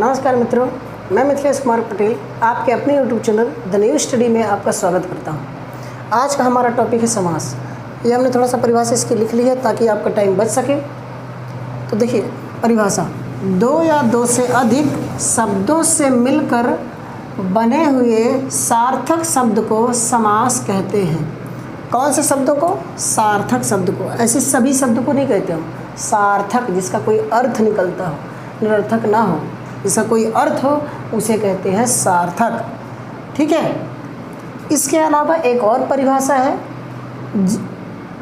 नमस्कार मित्रों, मैं मिथिलेश कुमार पटेल आपके अपने YouTube channel the new study में आपका स्वागत करता हूं। आज का हमारा टॉपिक है समास। ये हमने थोड़ा सा परिभाषा इसकी लिख ली है ताकि आपका टाइम बच सके। तो देखिए परिभाषा, दो या दो से अधिक शब्दों से मिलकर बने हुए सार्थक शब्द को समास कहते हैं। कौन से शब्दों को? सार्थक शब्द को। ऐसे सभी शब्द को नहीं कहते हम, सार्थक जिसका कोई अर्थ निकलता हो, निरर्थक ना हो, जिसका कोई अर्थ हो उसे कहते हैं सार्थक। ठीक है। इसके अलावा एक और परिभाषा है,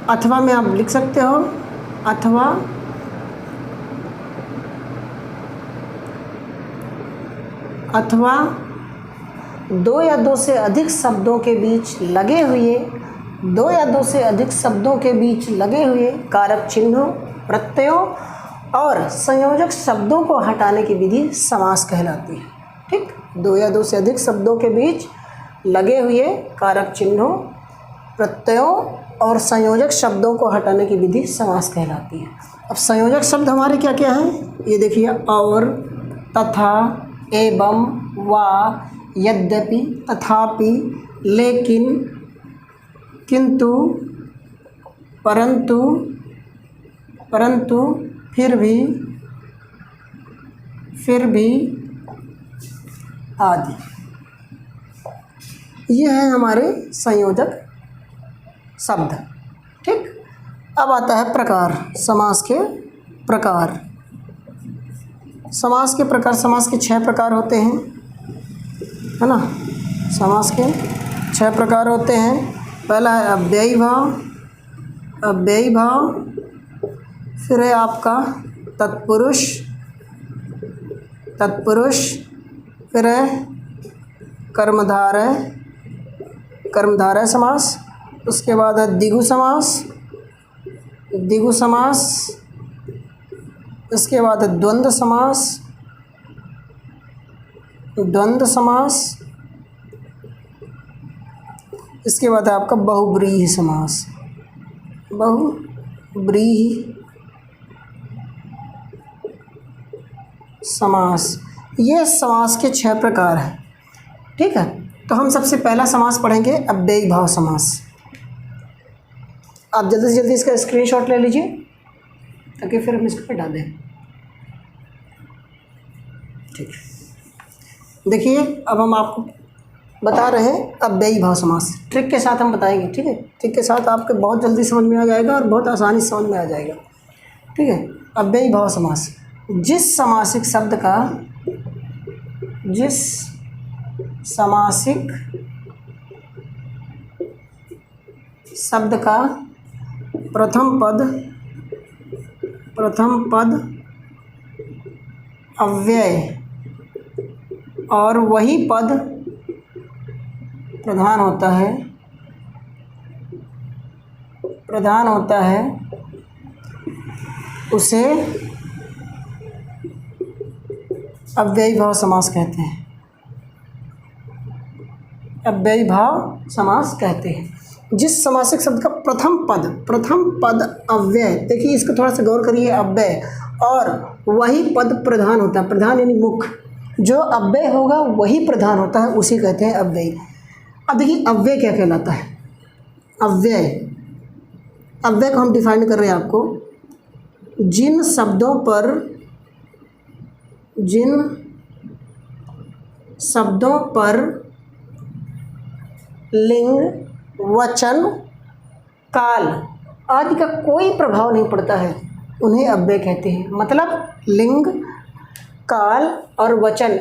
अथवा में आप लिख सकते हो, अथवा दो या दो से अधिक शब्दों के बीच लगे हुए कारक चिन्हों, प्रत्ययों और संयोजक शब्दों को हटाने की विधि समास कहलाती है। ठीक, दो या दो से अधिक शब्दों के बीच लगे हुए कारक चिन्हों, प्रत्ययों और संयोजक शब्दों को हटाने की विधि समास कहलाती है। अब संयोजक शब्द हमारे क्या क्या हैं ये देखिए, और, तथा, एवं, वा, यद्यपि, तथापि, लेकिन, किंतु, परंतु, फिर भी आदि। ये है हमारे संयोजक शब्द। ठीक। अब आता है प्रकार, समास के प्रकार। समास के 6 प्रकार होते हैं, है ना। समास के 6 प्रकार होते हैं। पहला है अव्ययी भाव, फिर है आपका तत्पुरुष, फिर है कर्मधारय समास, उसके बाद है द्विगु समास, इसके बाद है द्वंद्व समास, इसके बाद है आपका बहुब्रीहि समास। ये समास के 6 प्रकार हैं। ठीक है। तो हम सबसे पहला समास पढ़ेंगे अव्ययी भाव समास। आप जल्दी से जल्दी इसका स्क्रीनशॉट ले लीजिए ताकि फिर हम इसको हटा दें। ठीक है। देखिए अब हम आपको बता रहे हैं अव्ययी भाव समास। ट्रिक के साथ हम बताएंगे। ठीक है। ट्रिक के साथ आपके बहुत जल्दी समझ में आ जाएगा और बहुत आसानी से समझ में आ जाएगा। ठीक है। अव्ययी भाव समास, जिस सामासिक शब्द का प्रथम पद अव्यय और वही पद प्रधान होता है उसे अव्ययी भाव समास कहते हैं। अव्ययी भाव समास कहते हैं जिस समासिक शब्द का प्रथम पद अव्यय, देखिए इसको थोड़ा सा गौर करिए, अव्यय और वही पद प्रधान होता है। प्रधान यानी मुख्य, जो अव्यय होगा वही प्रधान होता है, उसे कहते हैं अव्ययी। अब देखिए अव्यय क्या कहलाता है। अव्यय को हम डिफाइन कर रहे हैं आपको, जिन शब्दों पर लिंग, वचन, काल आदि का कोई प्रभाव नहीं पड़ता है उन्हें अव्यय कहते हैं। मतलब लिंग, काल और वचन,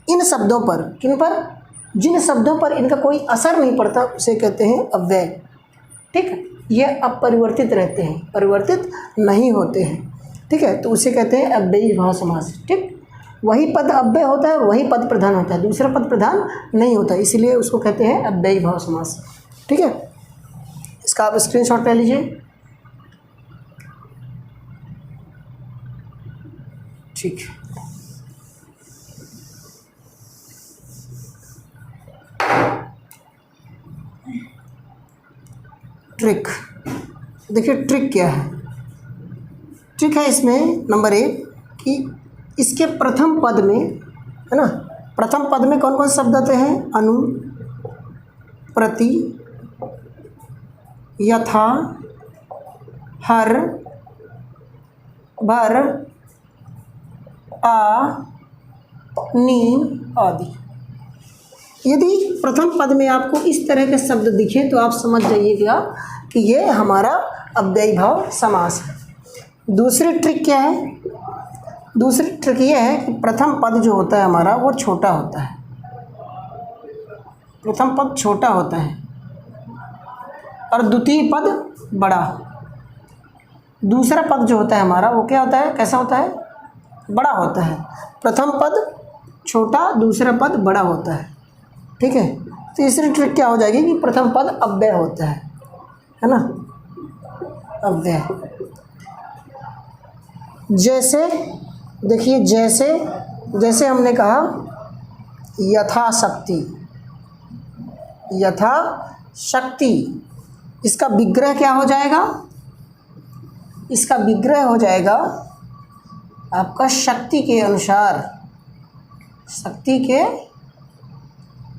इन शब्दों पर, किन पर? जिन शब्दों पर इनका कोई असर नहीं पड़ता उसे कहते हैं अव्यय। ठीक। ये अपरिवर्तित रहते हैं, परिवर्तित नहीं होते हैं। ठीक है। तो उसे कहते हैं अव्ययी भाव समास। ठीक। वही पद अव्यय होता है, वही पद प्रधान होता है, दूसरा पद प्रधान नहीं होता, इसलिए उसको कहते हैं अव्ययी भाव समास। ठीक है। इसका आप स्क्रीनशॉट ले लीजिए। ठीक। ट्रिक, देखिए ट्रिक क्या है। ट्रिक है इसमें नंबर 1 कि इसके प्रथम पद में, है ना, प्रथम पद में कौन कौन से शब्द आते हैं? अनु, प्रति, यथा, हर, भर, आ, नी आदि। यदि प्रथम पद में आपको इस तरह के शब्द दिखे तो आप समझ जाइएगा कि ये हमारा अव्ययी भाव समास है। दूसरी ट्रिक क्या है? दूसरी ट्रिक ये है कि प्रथम पद जो होता है हमारा वो छोटा होता है। प्रथम पद छोटा होता है और द्वितीय पद बड़ा। दूसरा पद जो होता है हमारा वो क्या होता है? कैसा होता है? बड़ा होता है। प्रथम पद छोटा, दूसरा पद बड़ा होता है। ठीक है। तीसरी ट्रिक क्या हो जाएगी कि प्रथम पद अव्यय होता है ना, अव्यय। जैसे देखिए, जैसे हमने कहा यथाशक्ति, यथाशक्ति, इसका विग्रह क्या हो जाएगा? इसका विग्रह हो जाएगा आपका शक्ति के अनुसार, शक्ति के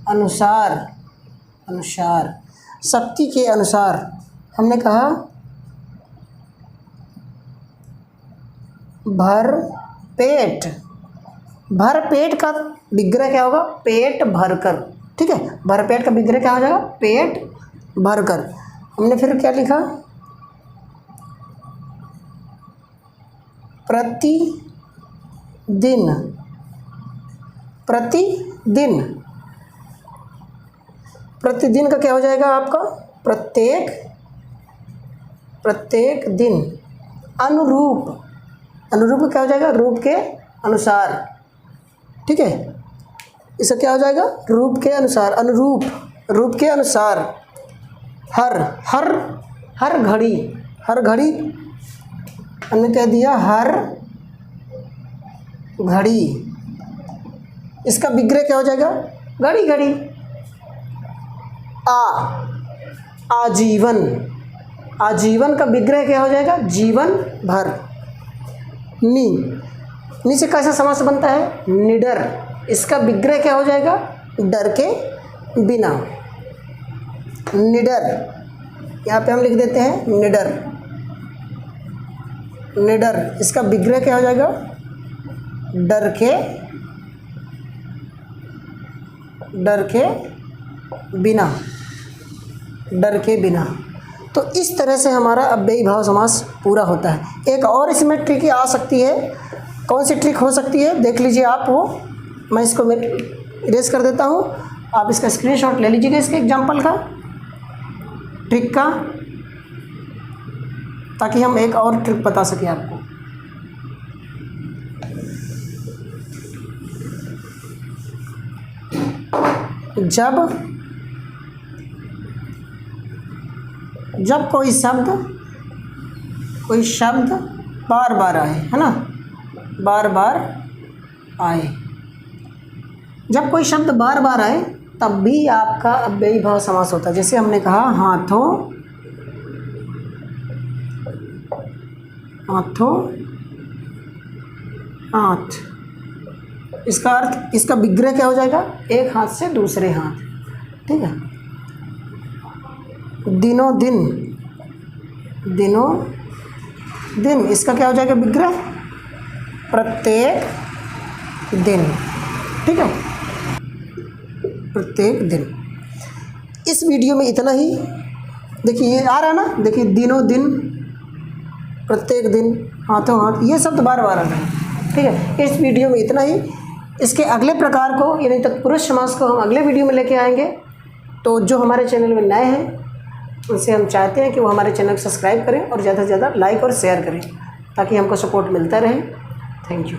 अनुसार, शक्ति के अनुसार। हमने कहा भर पेट, भर पेट का विग्रह क्या होगा? पेट भरकर। ठीक है, भर पेट का विग्रह क्या हो जाएगा? पेट भरकर। हमने फिर क्या लिखा? प्रतिदिन, प्रतिदिन, प्रतिदिन का क्या हो जाएगा आपका? प्रत्येक दिन। अनुरूप, अनुरूप क्या हो जाएगा? रूप के अनुसार। ठीक है, इसका क्या हो जाएगा? रूप के अनुसार, अनुरूप, रूप के अनुसार। हर घड़ी, हर घड़ी हमने कह दिया हर घड़ी, इसका विग्रह क्या हो जाएगा? घड़ी घड़ी। आजीवन, आजीवन का विग्रह क्या हो जाएगा? जीवन भर। नी से कैसा समास बनता है? निडर, इसका विग्रह क्या हो जाएगा? डर के बिना, निडर। यहाँ पे हम लिख देते हैं निडर, निडर, इसका विग्रह क्या हो जाएगा? डर के बिना, डर के बिना। तो इस तरह से हमारा अव्ययी भाव समास पूरा होता है। एक और इसमें ट्रिक आ सकती है। कौन सी ट्रिक हो सकती है? देख लीजिए आप वो, मैं इसको इरेज कर देता हूँ, आप इसका स्क्रीनशॉट ले लीजिएगा इसके एग्जाम्पल का, ट्रिक का, ताकि हम एक और ट्रिक बता सकें आपको। जब कोई शब्द बार बार आए, है ना, बार बार आए, जब कोई शब्द बार बार आए तब भी आपका अव्ययी भाव समास होता है। जैसे हमने कहा हाथों, हाथ, इसका अर्थ, इसका विग्रह क्या हो जाएगा? एक हाथ से दूसरे हाथ। ठीक है। दिनों दिन, इसका क्या हो जाएगा विग्रह? प्रत्येक दिन। ठीक है, प्रत्येक दिन। इस वीडियो में इतना ही। देखिए ये आ रहा है ना, देखिए दिनों दिन, प्रत्येक दिन, हाथों हाथ, ये शब्द बार बार आ रहे हैं। ठीक है, इस वीडियो में इतना ही। इसके अगले प्रकार को, यानी तत्पुरुष समास को हम अगले वीडियो में लेके आएंगे। तो जो हमारे चैनल में नए हैं उनसे हम चाहते हैं कि वो हमारे चैनल को सब्सक्राइब करें और ज़्यादा से ज़्यादा लाइक और शेयर करें, ताकि हमको सपोर्ट मिलता रहे। Thank you.